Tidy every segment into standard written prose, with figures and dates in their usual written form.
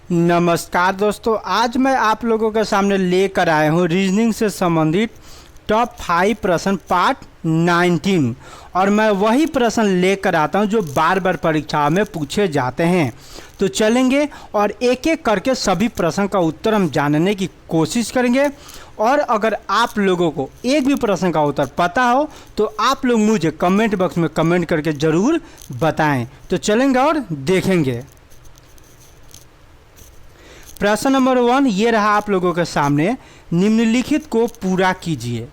नमस्कार दोस्तों, आज मैं आप लोगों के सामने लेकर आया हूँ रीजनिंग से संबंधित टॉप 5 प्रश्न पार्ट 19। और मैं वही प्रश्न लेकर आता हूँ जो बार बार परीक्षा में पूछे जाते हैं। तो चलेंगे और एक एक करके सभी प्रश्न का उत्तर हम जानने की कोशिश करेंगे। और अगर आप लोगों को एक भी प्रश्न का उत्तर पता हो तो आप लोग मुझे कमेंट बॉक्स में कमेंट करके ज़रूर बताएं। तो चलेंगे और देखेंगे। प्रश्न नंबर 1 ये रहा आप लोगों के सामने, निम्नलिखित को पूरा कीजिए।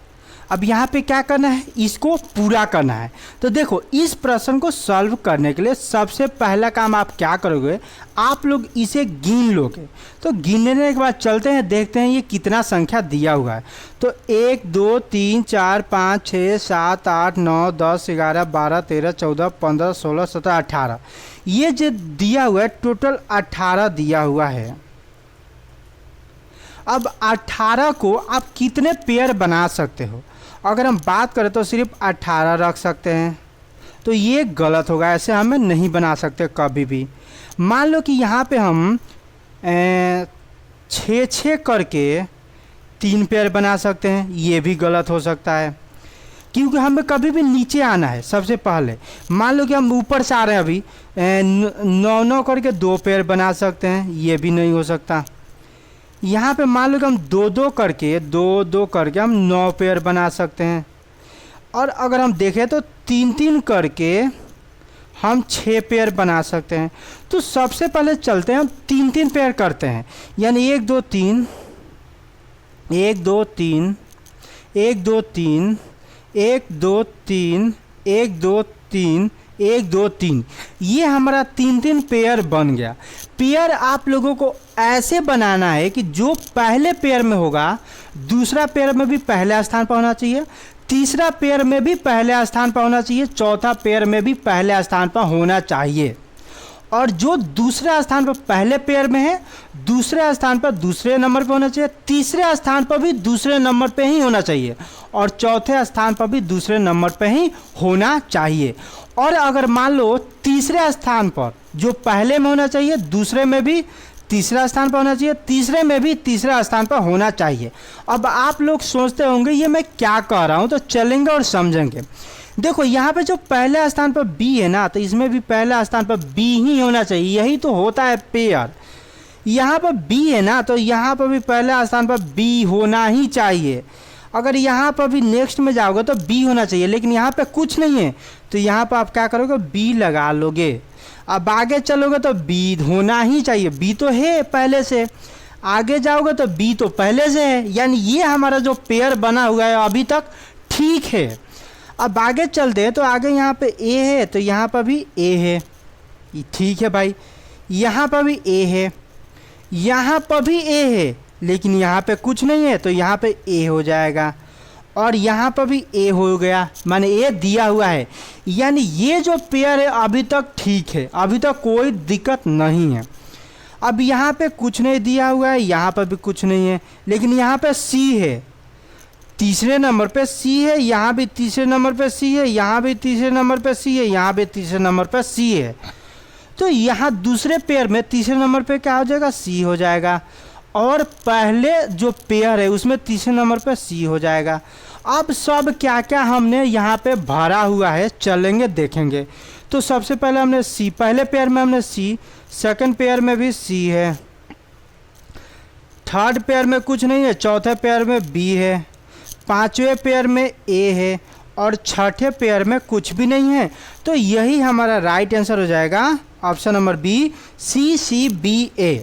अब यहाँ पे क्या करना है, इसको पूरा करना है। तो देखो, इस प्रश्न को सॉल्व करने के लिए सबसे पहला काम आप क्या करोगे, आप लोग इसे गिन लोगे। तो गिनने के बाद चलते हैं, देखते हैं ये कितना संख्या दिया हुआ है। तो 1 2 3 4 5 6 7 8 9 10 11 12 13 14 15 16 17 18, ये जो दिया हुआ है टोटल 18 दिया हुआ है। अब 18 को आप कितने पेयर बना सकते हो, अगर हम बात करें तो सिर्फ 18 रख सकते हैं। तो ये गलत होगा, ऐसे हमें नहीं बना सकते कभी भी। मान लो कि यहाँ पे हम 6 करके 3 पेयर बना सकते हैं, ये भी गलत हो सकता है क्योंकि हमें कभी भी नीचे आना है। सबसे पहले मान लो कि हम ऊपर से आ रहे हैं, अभी 9 करके 2 पेयर बना सकते हैं, ये भी नहीं हो सकता। यहाँ पे मान लो कि हम 2 करके हम 9 पेयर बना सकते हैं। और अगर हम देखें तो 3 करके हम 6 पेयर बना सकते हैं। तो सबसे पहले चलते हैं, हम 3 पेयर करते हैं, यानी 1 2 3 1 2 3 1 2 3 1 2 3 1 2 3 1 2 3, ये हमारा 3 पेयर बन गया। पेयर आप लोगों को ऐसे बनाना है कि जो पहले पेयर में होगा दूसरा पेयर में भी पहले स्थान पर होना चाहिए, तीसरा पेयर में भी पहले स्थान पर होना चाहिए, चौथा पेयर में भी पहले स्थान पर होना चाहिए। और जो दूसरे स्थान पर पहले पेयर में है दूसरे स्थान पर दूसरे नंबर पर होना चाहिए, तीसरे स्थान पर भी दूसरे नंबर पर ही होना चाहिए, और चौथे स्थान पर भी दूसरे नंबर पर ही होना चाहिए। और अगर मान लो तीसरे स्थान पर जो पहले में होना चाहिए दूसरे में भी तीसरा स्थान पर होना चाहिए, तीसरे में भी तीसरा स्थान पर होना चाहिए। अब आप लोग सोचते होंगे ये मैं क्या कह रहा हूँ, तो चलेंगे और समझेंगे। देखो, यहाँ पे जो पहले स्थान पर बी है ना, तो इसमें भी पहले स्थान पर बी ही होना चाहिए, यही तो होता है पेयर। यहाँ पर बी है ना, तो यहाँ पर भी पहले स्थान पर बी होना ही चाहिए। अगर यहाँ पर भी नेक्स्ट में जाओगे तो बी होना चाहिए, लेकिन यहाँ पे कुछ नहीं है, तो यहाँ पर आप क्या करोगे, बी लगा लोगे। अब आगे चलोगे तो बी होना ही चाहिए, बी तो है पहले से। आगे जाओगे तो बी तो पहले से है, यानी ये हमारा जो पेयर बना हुआ है अभी तक ठीक है। अब आगे चलते हैं, तो आगे यहाँ पे ए है, तो यहाँ पर भी ए है, ठीक है भाई। यहाँ पर भी ए है, यहाँ पर भी ए है, लेकिन यहाँ पे कुछ नहीं है, तो यहाँ पे ए हो जाएगा। और यहाँ पर भी ए हो गया, माने ए दिया हुआ है, यानी ये जो पेयर है अभी तक ठीक है, अभी तक कोई दिक्कत नहीं है। अब यहाँ पे कुछ नहीं दिया हुआ है, यहाँ पर भी कुछ नहीं है, लेकिन यहाँ पे सी है, तीसरे नंबर पे सी है, यहाँ भी तीसरे नंबर पे सी है, यहाँ भी तीसरे नंबर पे सी है, यहाँ भी तीसरे नंबर पे सी है। तो यहाँ दूसरे पेयर में तीसरे नंबर पे क्या हो जाएगा, सी हो जाएगा। और पहले जो पेयर है उसमें तीसरे नंबर पे सी हो जाएगा। अब सब क्या क्या हमने यहाँ पे भरा हुआ है चलेंगे देखेंगे। तो सबसे पहले हमने सी, पहले पेयर में हमने सी, सेकंड पेयर में भी सी है, थर्ड पेयर में कुछ नहीं है, चौथे पेयर में बी है, पांचवें पेयर में ए है, और छठे पेयर में कुछ भी नहीं है। तो यही हमारा राइट आंसर हो जाएगा, ऑप्शन नंबर बी, CCBA।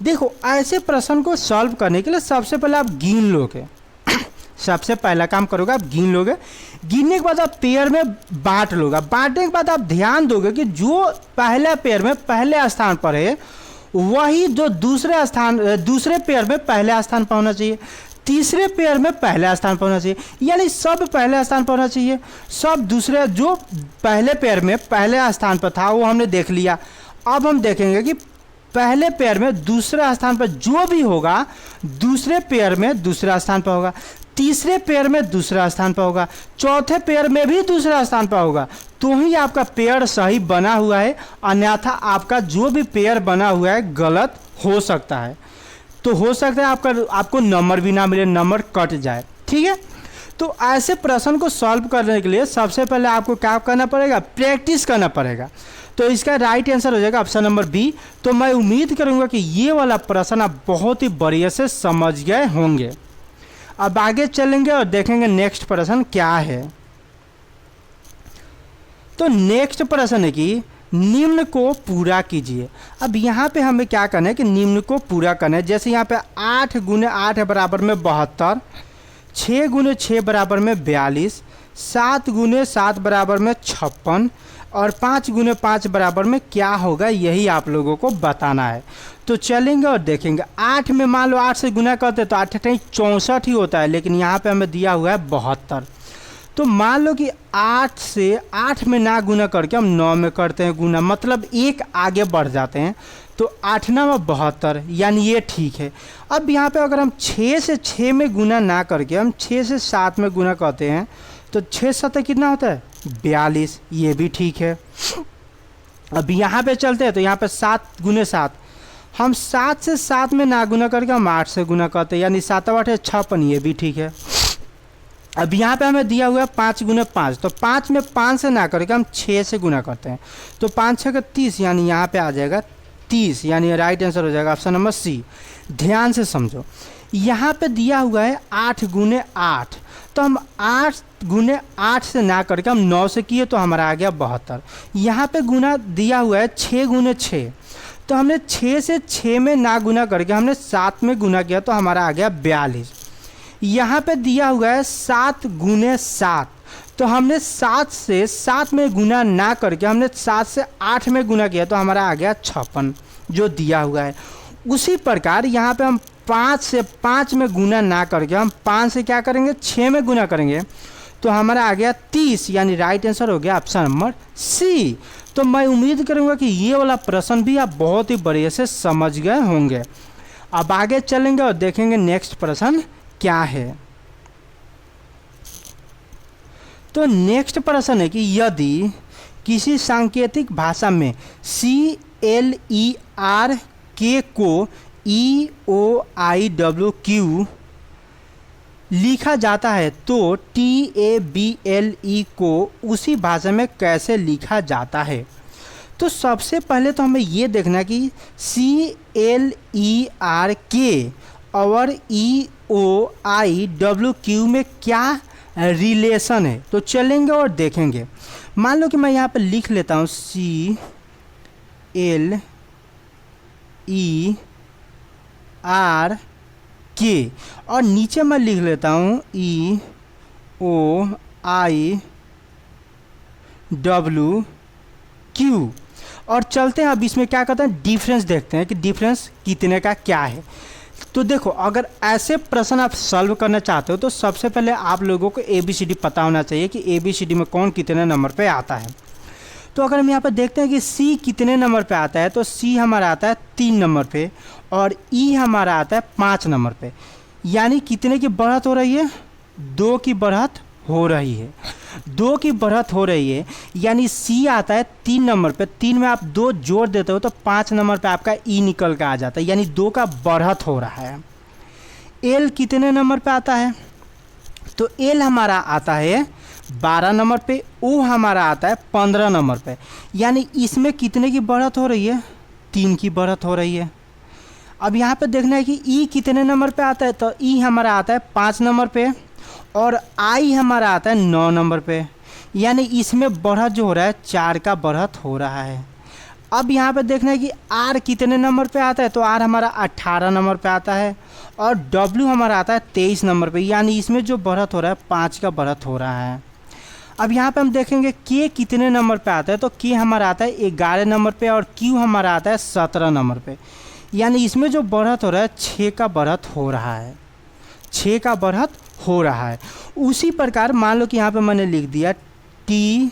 देखो, ऐसे प्रश्न को सॉल्व करने के लिए सबसे पहले आप गिन लोगे। सबसे पहला काम करोगे, आप गिन लोगे। गिनने के बाद आप पेयर में बांट लोगे। बांटने के बाद आप ध्यान दोगे कि जो पहले पेयर में पहले स्थान पर है वही जो दूसरे पेयर में पहले स्थान पर होना चाहिए, तीसरे पेयर में पहले स्थान पर होना चाहिए, यानी सब पहले स्थान पर होना चाहिए। सब दूसरे जो पहले पेयर में पहले स्थान पर था वो हमने देख लिया। अब हम देखेंगे कि पहले पेयर में दूसरे स्थान पर जो भी होगा दूसरे पेयर में दूसरा स्थान पर होगा, तीसरे पेयर में दूसरा स्थान पर होगा, चौथे पेयर में भी दूसरा स्थान पर होगा। तो ही आपका पेयर सही बना हुआ है, अन्यथा आपका जो भी पेयर बना हुआ है गलत हो सकता है। तो हो सकता है आपको नंबर भी ना मिले, नंबर कट जाए। ठीक है, तो ऐसे प्रश्न को सॉल्व करने के लिए सबसे पहले आपको क्या करना पड़ेगा, प्रैक्टिस करना पड़ेगा। तो इसका राइट आंसर हो जाएगा ऑप्शन नंबर बी। तो मैं उम्मीद करूंगा कि ये वाला प्रश्न आप बहुत ही बढ़िया से समझ गए होंगे। अब आगे चलेंगे और देखेंगे नेक्स्ट प्रश्न क्या है। तो नेक्स्ट प्रश्न है कि निम्न को पूरा कीजिए। अब यहाँ पे हमें क्या करना है कि निम्न को पूरा करना है। जैसे यहाँ पे 8 गुने 8 बराबर में 72, 6 गुने 6 बराबर में 42, 7 गुने 7 बराबर में 56 और 5 गुने 5 बराबर में क्या होगा, यही आप लोगों को बताना है। तो चलेंगे और देखेंगे। 8 में मान लो 8 से गुना करते तो 8 8 64 ही होता है, लेकिन यहाँ पे हमें दिया हुआ है 72। तो मान लो कि 8 से 8 में ना गुना करके हम 9 में करते हैं गुना, मतलब एक आगे बढ़ जाते हैं। तो 8 9 72, यानी ये ठीक है। अब यहाँ पे अगर हम 6 से 6 में गुना ना करके हम 6 से 7 में गुना करते हैं तो 6 7 कितना होता है, 42, ये भी ठीक है। अब यहाँ पे चलते हैं तो यहाँ पे 7 गुने 7, हम 7 से 7 में ना गुना करके हम 8 से गुना करते हैं, यानी 7 8 56, ये भी ठीक है। अब यहाँ पे हमें दिया हुआ है 5 गुने 5, तो 5 में 5 से ना करके हम 6 से गुना करते हैं। तो 5 6 30, यानी यहाँ पे आ जाएगा 30, यानी राइट आंसर हो जाएगा ऑप्शन नंबर सी। ध्यान से समझो, यहाँ पे दिया हुआ है 8 गुने 8, तो हम 8 गुने 8 से ना करके हम 9 से किए तो हमारा आ गया 72। यहाँ पे गुना दिया हुआ है 6 गुने 6, तो हमने 6 से 6 में ना गुना करके हमने 7 में गुना किया तो हमारा आ गया 42। यहाँ पे दिया हुआ है 7 गुने 7, तो हमने 7 से 7 में गुना ना करके हमने 7 से 8 में गुना किया तो हमारा आ गया 56 जो दिया हुआ है। उसी प्रकार यहाँ पे हम 5 से 5 में गुना ना करके हम 5 से क्या करेंगे, 6 में गुना करेंगे तो हमारा आ गया 30, यानी राइट आंसर हो गया ऑप्शन नंबर सी। तो मैं उम्मीद करूँगा कि ये वाला प्रश्न भी आप बहुत ही बढ़िया से समझ गए होंगे। अब आगे चलेंगे और देखेंगे नेक्स्ट प्रश्न क्या है। तो नेक्स्ट प्रश्न है कि यदि किसी सांकेतिक भाषा में CLERK को EOIWQ लिखा जाता है तो TABLE को उसी भाषा में कैसे लिखा जाता है। तो सबसे पहले तो हमें ये देखना कि CLERK और EOIWQ में क्या रिलेशन है। तो चलेंगे और देखेंगे। मान लो कि मैं यहाँ पे लिख लेता हूँ CLERK और नीचे मैं लिख लेता हूँ EOIWQ और चलते हैं। अब इसमें क्या करते हैं, डिफरेंस देखते हैं कि डिफरेंस कितने का क्या है। तो देखो, अगर ऐसे प्रश्न आप सॉल्व करना चाहते हो तो सबसे पहले आप लोगों को ABCD पता होना चाहिए कि ABCD में कौन कितने नंबर पे आता है। तो अगर हम यहाँ पर देखते हैं कि C कितने नंबर पे आता है तो C हमारा आता है 3 नंबर पे और E हमारा आता है 5 नंबर पे, यानी कितने की बढ़त हो रही है, 2 की बढ़त हो रही है। 2 की बढ़त हो रही है, यानी C आता है 3 नंबर पे, 3 में आप 2 जोड़ देते हो तो 5 नंबर पे आपका E निकल के आ जाता है, यानी 2 का बढ़त हो रहा है। L कितने नंबर पे आता है, तो L हमारा आता है 12 नंबर पे, O हमारा आता है 15 नंबर पे, यानी इसमें कितने की बढ़त हो रही है, 3 की बढ़त हो रही है। अब यहाँ पे देखना है कि E कितने नंबर पे आता है, तो E हमारा आता है 5 नंबर पे और I हमारा आता है 9 नंबर पे, यानी इसमें बढ़त जो हो रहा है 4 का बढ़त हो रहा है। अब यहाँ पे देखना है कि R कितने नंबर पे आता है, तो R हमारा 18 नंबर पे आता है और W हमारा आता है 23 नंबर पे, यानी इसमें जो बढ़त हो रहा है 5 का बढ़त हो रहा है। अब यहाँ पे हम देखेंगे K कितने नंबर पे आता है, तो K हमारा आता है 11 नंबर पे और Q हमारा आता है 17 नंबर पे, यानी इसमें जो बढ़त हो रहा है 6 का बढ़त हो रहा है, 6 का बढ़त हो रहा है। उसी प्रकार मान लो कि यहाँ पे मैंने लिख दिया TABLE।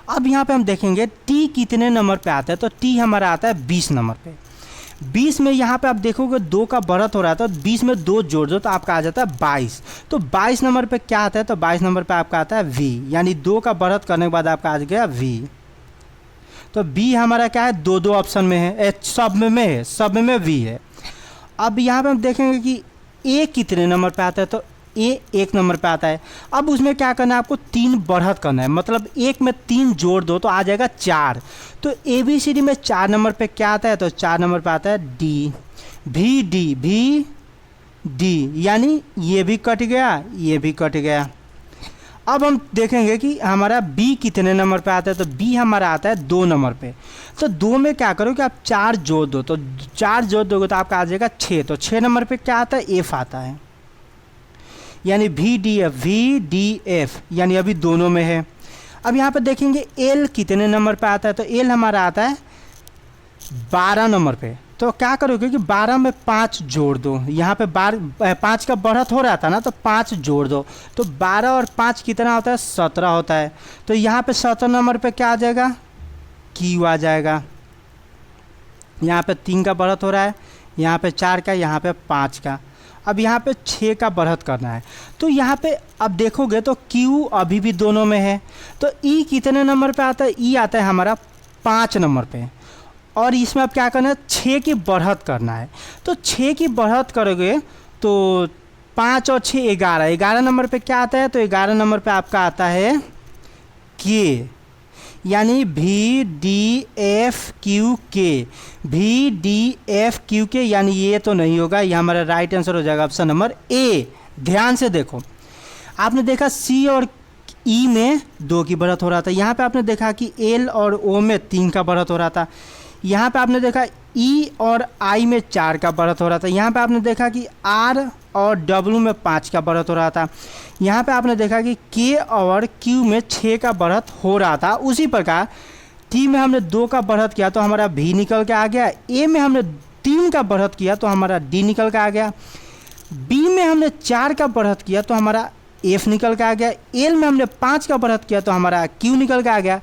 अब यहाँ पे हम देखेंगे T कितने नंबर पे आता है, तो T हमारा आता है 20 नंबर पे। 20 में यहाँ पे आप देखोगे 2 का बढ़त हो रहा था, तो 20 में 2 जोड़ दो तो आपका आ जाता है 22। तो 22 नंबर पे क्या आता है, तो 22 नंबर पे आपका आता है V, यानी 2 का बढ़त करने के बाद आपका आ गया V। तो B हमारा क्या है, 2 ऑप्शन में है, सब में है, सब में V है। अब यहाँ पे हम देखेंगे कि A कितने नंबर पे आता है, तो A 1 नंबर पे आता है। अब उसमें क्या करना है, आपको 3 बढ़त करना है, मतलब 1 में 3 जोड़ दो तो आ जाएगा 4। तो ABCD में 4 नंबर पे क्या आता है, तो 4 नंबर पे आता है D, V D, यानी ये भी कट गया, ये भी कट गया। अब हम देखेंगे कि हमारा B कितने नंबर पे आता है, तो B हमारा आता है 2 नंबर पे। तो 2 में क्या करो कि आप 4 जोड़ दो, तो 4 जोड़ दोगे तो आपका आ जाएगा 6। तो 6 नंबर पे क्या आता है, F आता है, यानी VDF, यानी अभी दोनों में है। अब यहाँ पे देखेंगे L कितने नंबर पे आता है, तो L हमारा आता है 12 नंबर पे। तो क्या करोगे कि 12 में 5 जोड़ दो, यहाँ पे 5 का बढ़त हो रहा था ना, तो 5 जोड़ दो, तो 12 और 5 कितना होता है, 17 होता है। तो यहाँ पे 17 नंबर पे क्या आ जाएगा, Q आ जाएगा। यहाँ पे 3 का बढ़त हो रहा है, यहाँ पे 4 का, यहाँ पे 5 का। अब यहाँ पे 6 का बढ़त करना है, तो यहाँ पे अब देखोगे तो Q अभी भी दोनों में है। तो E कितने नंबर पे आता है, E आता है हमारा 5 नंबर पे। और इसमें अब क्या करना है, 6 की बढ़त करना है। तो 6 की बढ़त करोगे तो 5 और 6 11 नंबर पे क्या आता है, तो 11 नंबर पे आपका आता है K, यानी VDFQ, यानी ये तो नहीं होगा, ये हमारा राइट आंसर हो जाएगा ऑप्शन नंबर A। ध्यान से देखो, आपने देखा C और E में 2 की बढ़त हो रहा था, यहाँ पे आपने देखा कि L और O में 3 का बढ़त हो रहा था, यहाँ पे आपने देखा E और I में 4 का बढ़त हो रहा था, यहाँ पे आपने देखा कि R और W में 5 का बढ़त हो रहा था, यहाँ पे आपने देखा कि K और Q में 6 का बढ़त हो रहा था। उसी प्रकार T में हमने 2 का बढ़त किया तो हमारा V निकल के आ गया, A में हमने 3 का बढ़त किया तो हमारा D निकल के आ गया, B में हमने 4 का बढ़त किया तो हमारा F निकल के आ गया, L में हमने 5 का बढ़त किया तो हमारा Q निकल के आ गया,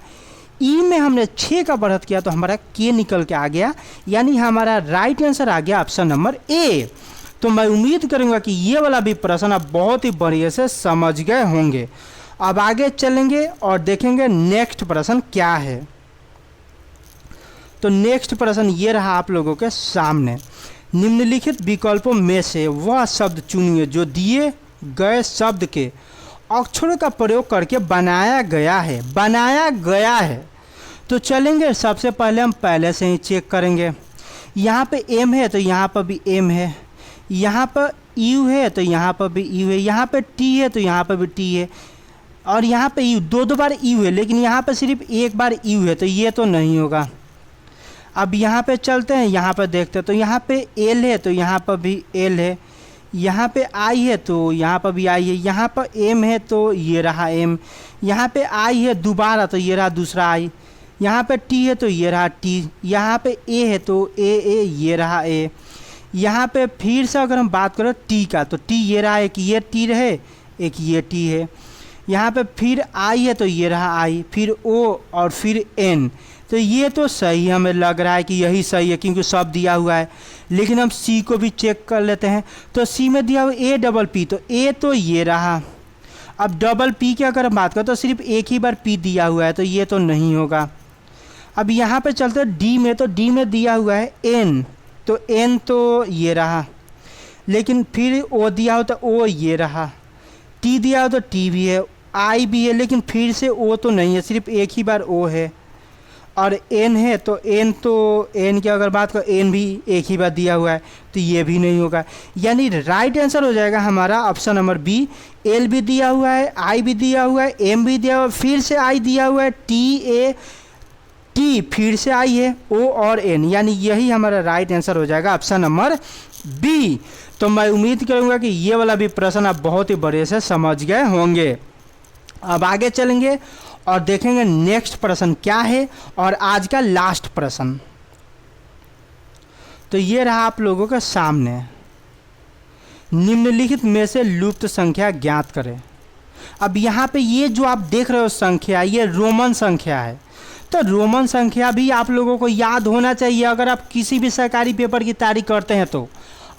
E में हमने 6 का बढ़त किया तो हमारा K निकल के आ गया, यानी हमारा राइट आंसर आ गया ऑप्शन नंबर A। तो मैं उम्मीद करूंगा कि ये वाला भी प्रश्न आप बहुत ही बढ़िया से समझ गए होंगे। अब आगे चलेंगे और देखेंगे नेक्स्ट प्रश्न क्या है। तो नेक्स्ट प्रश्न ये रहा आप लोगों के सामने, निम्नलिखित विकल्पों में से वह शब्द चुनिए जो दिए गए शब्द के अक्षरों का प्रयोग करके बनाया गया है। तो चलेंगे, सबसे पहले हम पहले से ही चेक करेंगे। यहाँ पे M है तो यहाँ पर भी M है, यहाँ पर U है तो यहाँ पर भी U है, यहाँ पे T है तो यहाँ पर भी T है, और यहाँ पे U 2 बार U है, लेकिन यहाँ पर सिर्फ 1 बार U है, तो ये तो नहीं होगा। अब यहाँ पे चलते हैं, यहाँ पर देखते हैं, तो यहाँ पे L है तो यहाँ पर भी L है, यहाँ पे I है तो यहाँ पर भी I है, यहाँ पर M है तो ये रहा M, यहाँ पे I है दोबारा तो ये रहा दूसरा I, यहाँ पे T है तो ये रहा T, यहाँ पे A है तो A ये रहा A, यहाँ पे फिर से अगर हम बात करें T का तो T ये रहा, एक ये T रहे, एक ये T है, यहाँ पे फिर I है तो ये रहा I, फिर O और फिर N। तो ये तो सही हमें लग रहा है कि यही सही है क्योंकि सब दिया हुआ है, लेकिन हम C को भी चेक कर लेते हैं। तो C में दिया हुआ A डबल P, तो A तो ये रहा। अब डबल P की अगर हम बात करें तो सिर्फ एक ही बार P दिया हुआ है, तो ये तो नहीं होगा। अब यहाँ पे चलते हैं D में, तो D में दिया हुआ है N, तो N तो ये रहा, लेकिन फिर O दिया हो तो O ये रहा, T दिया हो तो T भी है, I भी है, लेकिन फिर से O तो नहीं है, सिर्फ एक ही बार O है, और N है तो N की अगर बात करें N भी एक ही बार दिया हुआ है, तो ये भी नहीं होगा। यानी राइट आंसर हो जाएगा हमारा ऑप्शन नंबर B। L भी दिया हुआ है, I भी दिया हुआ है, M भी दिया हुआ है, फिर से I दिया हुआ है, T फिर से I है, O और N, यानी यही हमारा राइट आंसर हो जाएगा ऑप्शन नंबर B। तो मैं उम्मीद करूंगा कि ये वाला भी प्रश्न आप बहुत ही बढ़िया से समझ गए होंगे। अब आगे चलेंगे और देखेंगे नेक्स्ट प्रश्न क्या है, और आज का लास्ट प्रश्न। तो ये रहा आप लोगों के सामने, निम्नलिखित में से लुप्त संख्या ज्ञात करें। अब यहाँ पे ये जो आप देख रहे हो संख्या, ये रोमन संख्या है, तो रोमन संख्या भी आप लोगों को याद होना चाहिए अगर आप किसी भी सरकारी पेपर की तैयारी करते हैं। तो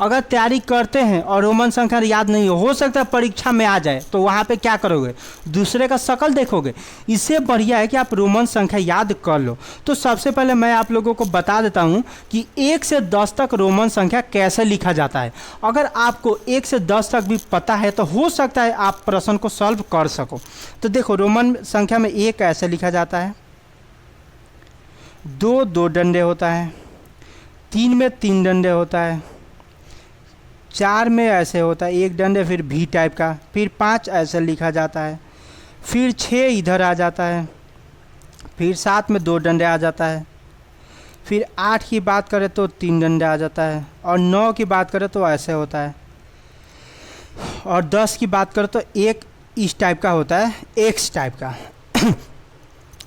अगर तैयारी करते हैं और रोमन संख्या याद नहीं हो सकता परीक्षा में आ जाए, तो वहाँ पे क्या करोगे, दूसरे का शक्ल देखोगे। इससे बढ़िया है कि आप रोमन संख्या याद कर लो। तो सबसे पहले मैं आप लोगों को बता देता हूँ कि 1 से 10 तक रोमन संख्या कैसे लिखा जाता है। अगर आपको 1 से 10 तक भी पता है तो हो सकता है आप प्रश्न को सॉल्व कर सको। तो देखो, रोमन संख्या में 1 ऐसे लिखा जाता है, 2 2 डंडे होता है, 3 में 3 डंडे होता है, 4 में ऐसे होता है 1 डंडे, फिर भी टाइप का, फिर 5 ऐसे लिखा जाता है, फिर 6 इधर आ जाता है, फिर 7 में 2 डंडे आ जाता है, फिर 8 की बात करें तो 3 डंडे आ जाता है, और 9 की बात करें तो ऐसे होता है, और 10 की बात करें तो एक इस टाइप का होता है, एक्स टाइप का।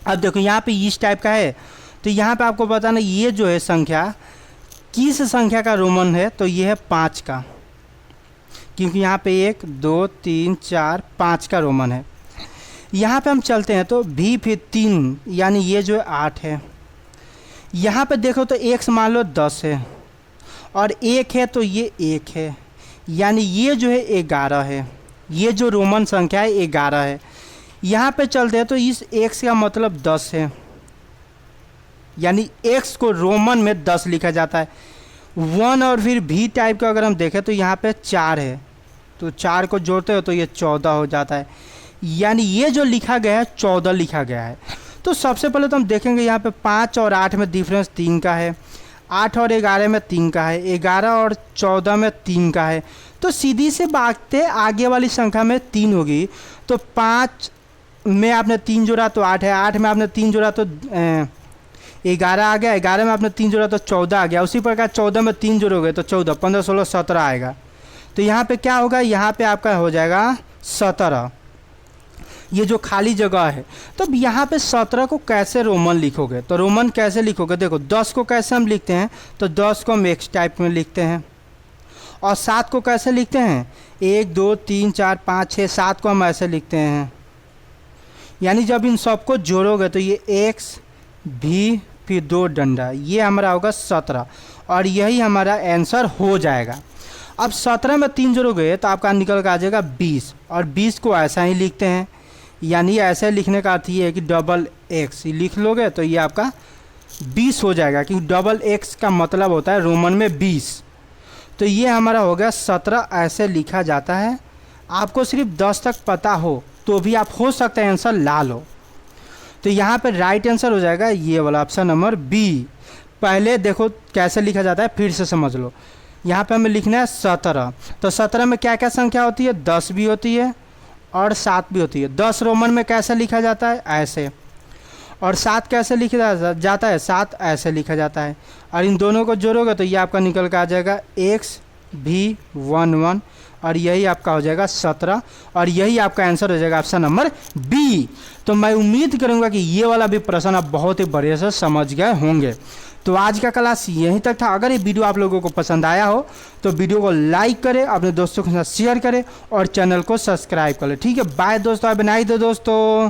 अब देखो यहाँ पे इस टाइप का है, तो यहाँ पे आपको बताना ये जो है संख्या किस संख्या का रोमन है, तो ये है 5 का, क्योंकि यहाँ पे 1 2 3 4 5 का रोमन है। यहाँ पे हम चलते हैं तो भी फिर 3, यानी ये जो है 8 है। यहाँ पे देखो तो x मान लो 10 है, और 1 है तो ये 1 है, यानी ये जो है 11 है। ये जो रोमन संख्या है 11 है। यहाँ पे चलते हैं तो इस x का मतलब 10 है, यानी x को रोमन में 10 लिखा जाता है। 1 और फिर भी टाइप का अगर हम देखें तो यहाँ पे 4 है, तो 4 को जोड़ते हो तो ये 14 हो जाता है, यानी ये जो लिखा गया है 14 लिखा गया है। तो सबसे पहले तो हम देखेंगे यहाँ पे 5 और 8 में डिफरेंस 3 का है, 8 और 11 में 3 का है, 11 और 14 में 3 का है। तो सीधी से बात है आगे वाली संख्या में 3 होगी, तो 5 में आपने 3 जोड़ा तो 8 है, 8 में आपने 3 जोड़ा तो 11 आ गया, 11 में आपने 3 जोड़ा तो 14 आ गया। उसी प्रकार 14 में 3 जोड़ोगे तो 14, 15 16 17 आएगा। तो यहाँ पे क्या होगा, यहाँ पे आपका हो जाएगा 17, ये जो खाली जगह है। तो अब यहाँ पे 17 को कैसे रोमन लिखोगे, तो रोमन कैसे लिखोगे, देखो 10 को कैसे हम लिखते हैं, तो 10 को हम एक्स टाइप में लिखते हैं, और 7 को कैसे लिखते हैं, 1 2 3 4 5 6 7 को हम ऐसे लिखते हैं। यानी जब इन सबको जोड़ोगे तो ये एक्स भी फिर 2 डंडा, ये हमारा होगा 17, और यही हमारा आंसर हो जाएगा। अब 17 में 3 जोड़ोगे तो आपका निकल कर आ जाएगा 20, और 20 को ऐसा ही लिखते हैं, यानी ऐसे लिखने का अर्थ ये है कि डबल एक्स लिख लोगे तो ये आपका 20 हो जाएगा, क्योंकि डबल एक्स का मतलब होता है रोमन में 20। तो ये हमारा हो गया 17, ऐसे लिखा जाता है। आपको सिर्फ 10 तक पता हो तो भी आप हो सकता है आंसर ला लो। तो यहाँ पे राइट आंसर हो जाएगा ये वाला ऑप्शन नंबर बी। पहले देखो कैसे लिखा जाता है, फिर से समझ लो। यहाँ पे हमें लिखना है 17, तो 17 में क्या क्या संख्या होती है, 10 भी होती है और 7 भी होती है। 10 रोमन में कैसे लिखा जाता है, ऐसे, और 7 कैसे लिखा जाता है, 7 ऐसे लिखा जाता है, और इन दोनों को जोड़ोगे तो ये आपका निकल कर आ जाएगा एक्स भी 1 1, और यही आपका हो जाएगा 17, और यही आपका आंसर हो जाएगा ऑप्शन नंबर बी। तो मैं उम्मीद करूंगा कि ये वाला भी प्रश्न आप बहुत ही बढ़िया से समझ गए होंगे। तो आज का क्लास यहीं तक था। अगर ये वीडियो आप लोगों को पसंद आया हो तो वीडियो को लाइक करें, अपने दोस्तों के साथ शेयर करें, और चैनल को सब्सक्राइब करें। ठीक है, बाय दोस्तों, बनाई दो दोस्तों।